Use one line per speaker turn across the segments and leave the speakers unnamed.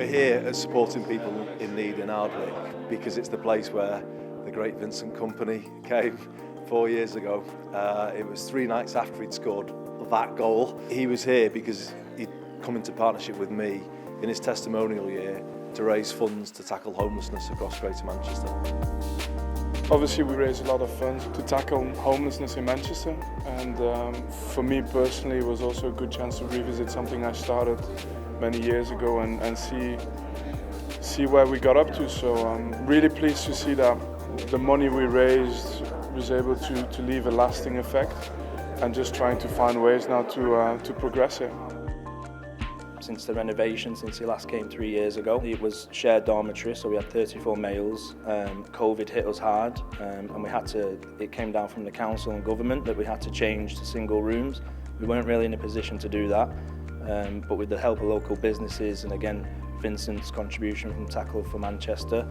We're here at supporting people in need in Ardwick because it's the place where the great Vincent Kompany came 4 years ago. It was 3 nights after he'd scored that goal. He was here because he'd come into partnership with me in his testimonial year to raise funds to tackle homelessness across Greater Manchester.
Obviously we raise a lot of funds to tackle homelessness in Manchester, and for me personally it was also a good chance to revisit something I started many years ago and see where we got up to. So I'm really pleased to see that the money we raised was able to leave a lasting effect, and just trying to find ways now to progress it.
Since the renovation, since he last came 3 years ago, it was shared dormitory, so we had 34 males. COVID hit us hard, and it came down from the council and government that we had to change to single rooms. We weren't really in a position to do that, but with the help of local businesses and again Vincent's contribution from Tackle4MCR,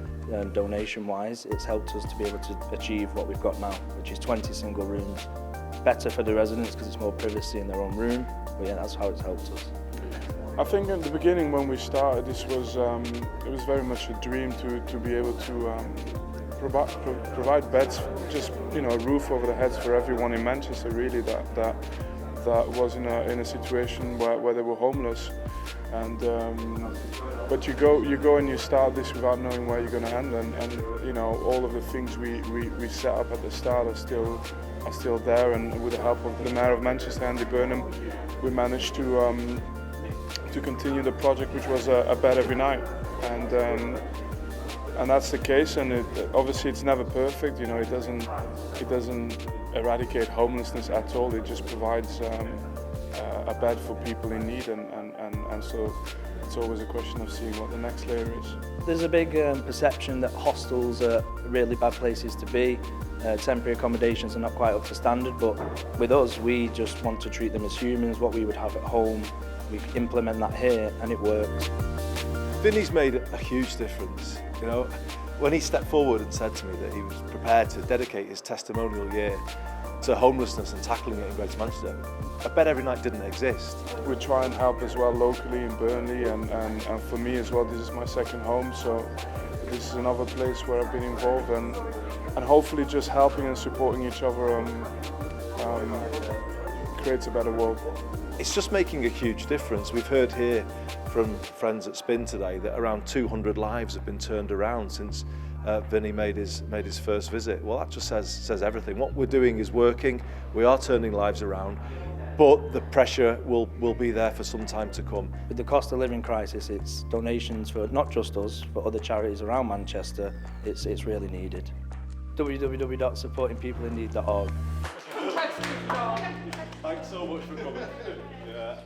donation-wise, it's helped us to be able to achieve what we've got now, which is 20 single rooms. Better for the residents because it's more privacy in their own room, but yeah, that's how it's helped us.
I think in the beginning when we started, this was it was very much a dream to be able to provide beds, just a roof over the heads for everyone in Manchester. Really, that was in a situation where they were homeless, and but you go and you start this without knowing where you're going to end, and all of the things we set up at the start are still there, and with the help of the Mayor of Manchester, Burnham, we managed to continue the project, which was a bed every night, and that's the case. And obviously it's never perfect, it doesn't eradicate homelessness at all. It just provides a bed for people in need, and so it's always a question of seeing what the next layer is.
There's a big perception that hostels are really bad places to be. Temporary accommodations are not quite up to standard, but with us we just want to treat them as humans, what we would have at home. We implement that here and it works.
Vinny's made a huge difference. When he stepped forward and said to me that he was prepared to dedicate his testimonial year to homelessness and tackling it in Greater Manchester, a bed every night didn't exist.
We try and help as well locally in Burnley, and for me as well, this is my second home, so this is another place where I've been involved, and hopefully just helping and supporting each other creates a better world.
It's just making a huge difference. We've heard here from friends at Spin today that around 200 lives have been turned around since Vinny made his first visit. Well, that just says everything. What we're doing is working. We are turning lives around, but the pressure will be there for some time to come.
With the cost of living crisis, it's donations for not just us, but other charities around Manchester. It's really needed. www.supportingpeopleInNeed.org.
Thanks so much for coming. Yeah.